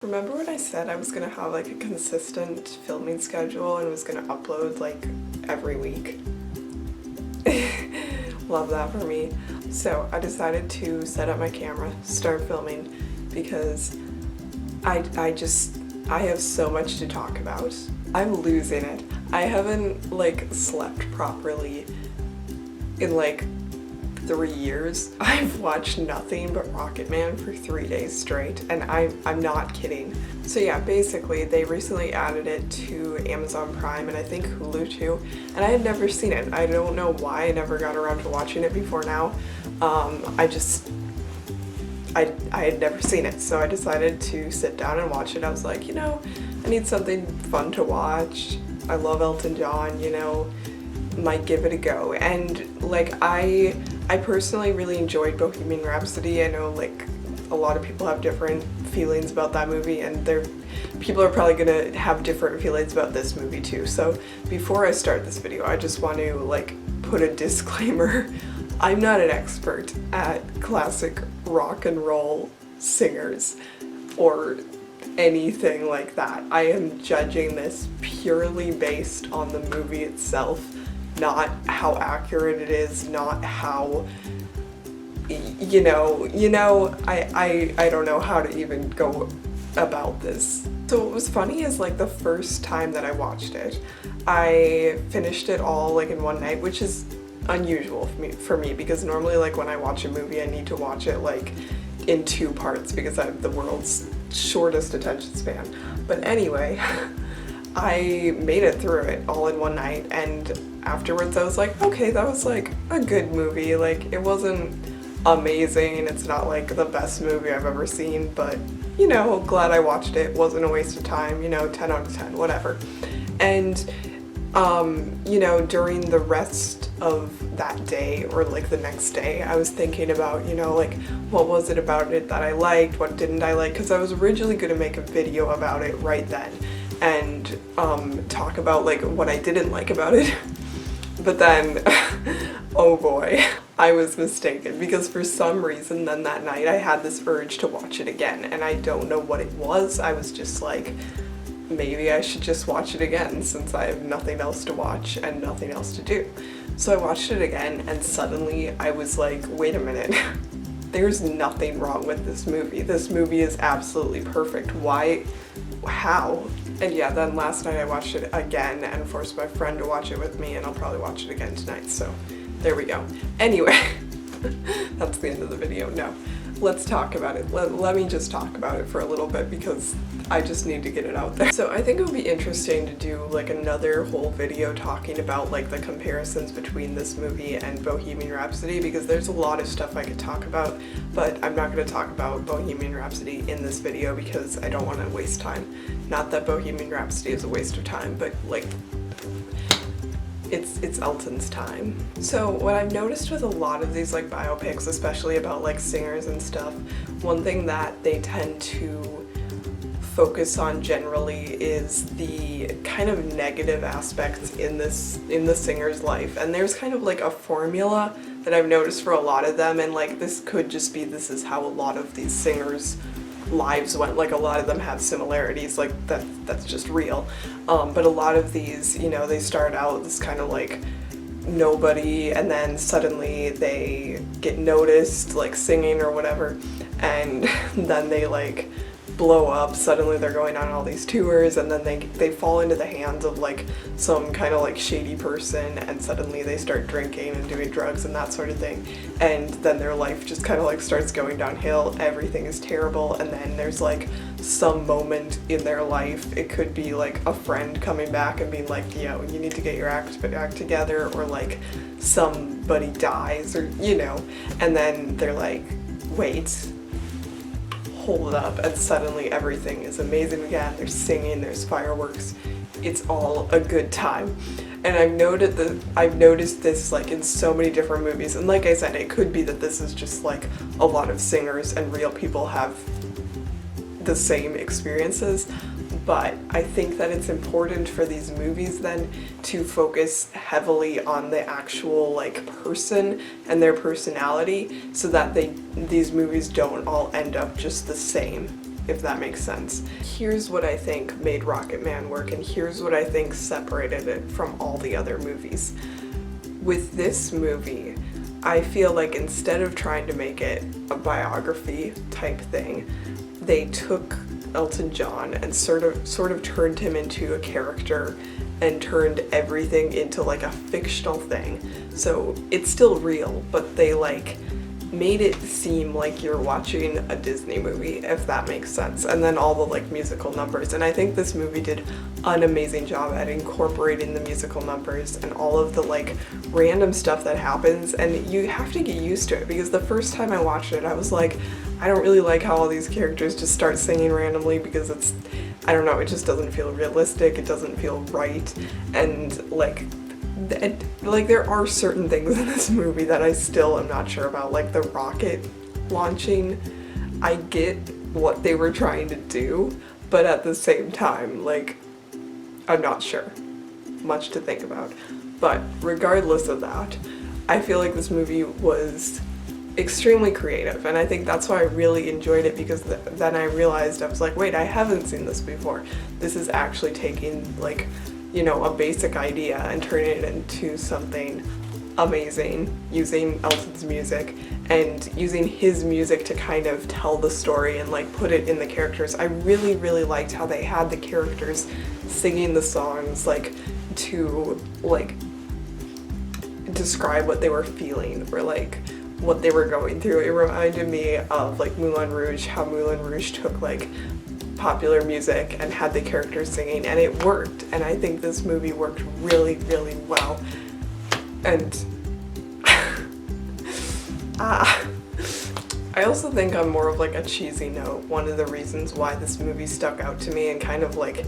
Remember when I said I was gonna have like a consistent filming schedule and was gonna upload like every week? Love that for me. So I decided to set up my camera, start filming, because I have so much to talk about. I'm losing it. I haven't like slept properly in like 3 years. I've watched nothing but Rocketman for 3 days straight, and I'm not kidding. So yeah, basically they recently added it to Amazon Prime and I think Hulu too, and I had never seen it. I don't know why I never got around to watching it before now. I had never seen it, so I decided to sit down and watch it. I was like, I need something fun to watch. I love Elton John, might give it a go. And like I personally really enjoyed Bohemian Rhapsody. I know like a lot of people have different feelings about that movie, and people are probably gonna have different feelings about this movie too. So before I start this video, I just want to like put a disclaimer. I'm not an expert at classic rock and roll singers or anything like that. I am judging this purely based on the movie itself, not how accurate it is, not how, I don't know how to even go about this. So what was funny is like the first time that I watched it, I finished it all like in one night, which is unusual for me because normally like when I watch a movie I need to watch it like in 2 parts because I have the world's shortest attention span. But anyway, I made it through it all in one night, and afterwards I was like, okay, that was like a good movie. Like it wasn't amazing, it's not like the best movie I've ever seen, but glad I watched it. Wasn't a waste of time, 10 out of 10, whatever. And during the rest of that day or like the next day, I was thinking about, like what was it about it that I liked, what didn't I like, because I was originally going to make a video about it right then and talk about like what I didn't like about it. But then, oh boy, I was mistaken, because for some reason then that night I had this urge to watch it again, and I don't know what it was. I was just like, maybe I should just watch it again since I have nothing else to watch and nothing else to do. So I watched it again, and suddenly I was like, wait a minute, there's nothing wrong with this movie. This movie is absolutely perfect. Why? How? And yeah, then last night I watched it again and forced my friend to watch it with me, and I'll probably watch it again tonight, so there we go. Anyway, that's the end of the video. No, let's talk about it. Let me just talk about it for a little bit because I just need to get it out there. So I think it would be interesting to do like another whole video talking about like the comparisons between this movie and Bohemian Rhapsody, because there's a lot of stuff I could talk about, but I'm not going to talk about Bohemian Rhapsody in this video because I don't want to waste time. Not that Bohemian Rhapsody is a waste of time, but like it's Elton's time. So what I've noticed with a lot of these like biopics, especially about like singers and stuff, one thing that they tend to focus on generally is the kind of negative aspects in the singer's life. And there's kind of like a formula that I've noticed for a lot of them, and like this could just be this is how a lot of these singers' lives went. Like a lot of them have similarities, like that's just real. But a lot of these, they start out this kind of like nobody, and then suddenly they get noticed like singing or whatever, and then they like blow up. Suddenly they're going on all these tours, and then they fall into the hands of like some kind of like shady person, and suddenly they start drinking and doing drugs and that sort of thing, and then their life just kind of like starts going downhill. Everything is terrible, and then there's like some moment in their life, it could be like a friend coming back and being like, yo, you need to get your act together, or like somebody dies, or and then they're like, wait, hold up, and suddenly everything is amazing again. There's singing, there's fireworks, it's all a good time. And I've noticed this like in so many different movies, and like I said, it could be that this is just like a lot of singers and real people have the same experiences, but I think that it's important for these movies then to focus heavily on the actual like person and their personality, so that these movies don't all end up just the same. if that makes sense. Here's what I think made Rocketman work, and here's what I think separated it from all the other movies. With this movie, I feel like instead of trying to make it a biography type thing, they took Elton John and sort of turned him into a character and turned everything into like a fictional thing. So it's still real, but they like made it seem like you're watching a Disney movie, if that makes sense. And then all the like musical numbers. And I think this movie did an amazing job at incorporating the musical numbers and all of the like random stuff that happens. And you have to get used to it, because the first time I watched it, I was like, I don't really like how all these characters just start singing randomly, because it's, I don't know, it just doesn't feel realistic, it doesn't feel right. And like there are certain things in this movie that I still am not sure about, like the rocket launching. I get what they were trying to do, but at the same time, like, I'm not sure. Much to think about. But regardless of that, I feel like this movie was extremely creative, and I think that's why I really enjoyed it, because then I realized, I was like, wait, I haven't seen this before. This is actually taking like, you know, a basic idea and turning it into something amazing, using Elton's music and using his music to kind of tell the story and like put it in the characters. I really, really liked how they had the characters singing the songs like to like describe what they were feeling or like what they were going through. It reminded me of like Moulin Rouge, how Moulin Rouge took like popular music and had the characters singing, and it worked. And I think this movie worked really, really well. And I also think on more of like a cheesy note, one of the reasons why this movie stuck out to me and kind of like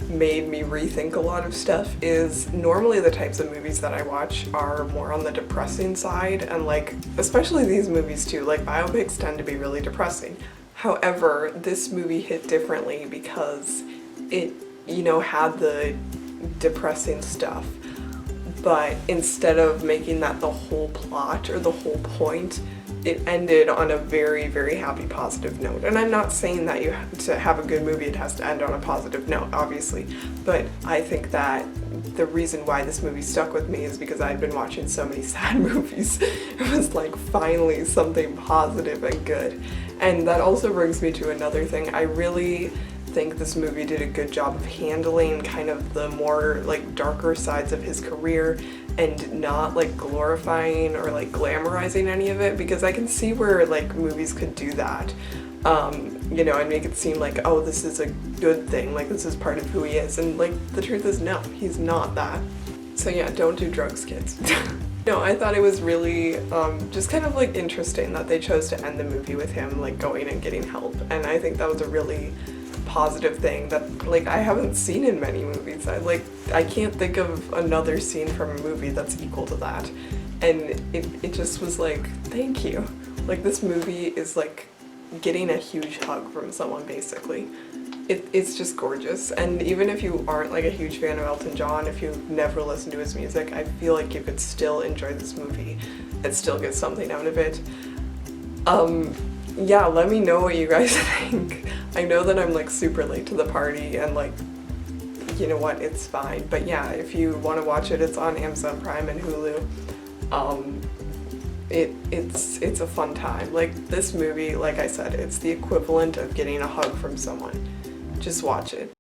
made me rethink a lot of stuff is normally the types of movies that I watch are more on the depressing side, and like especially these movies too, like biopics tend to be really depressing. However, this movie hit differently because it, you know, had the depressing stuff, but instead of making that the whole plot or the whole point, it ended on a very, very happy, positive note. And I'm not saying that to have a good movie, it has to end on a positive note, obviously, but I think that the reason why this movie stuck with me is because I'd been watching so many sad movies. It was like finally something positive and good. And that also brings me to another thing. I really think this movie did a good job of handling kind of the more like darker sides of his career and not like glorifying or like glamorizing any of it, because I can see where like movies could do that, you know, and make it seem like, oh, this is a good thing, like this is part of who he is, and like the truth is no, he's not that. So yeah, don't do drugs, kids. No, I thought it was really just kind of like interesting that they chose to end the movie with him like going and getting help, and I think that was a really positive thing that like I haven't seen in many movies. I can't think of another scene from a movie that's equal to that, and it just was like, thank you. Like this movie is like getting a huge hug from someone basically. It's just gorgeous, and even if you aren't like a huge fan of Elton John, if you've never listened to his music, I feel like you could still enjoy this movie and still get something out of it. Yeah, let me know what you guys think. I know that I'm like super late to the party, and like, you know what, it's fine. But yeah, if you want to watch it, it's on Amazon Prime and Hulu. It's a fun time. Like this movie, like I said, it's the equivalent of getting a hug from someone. Just watch it.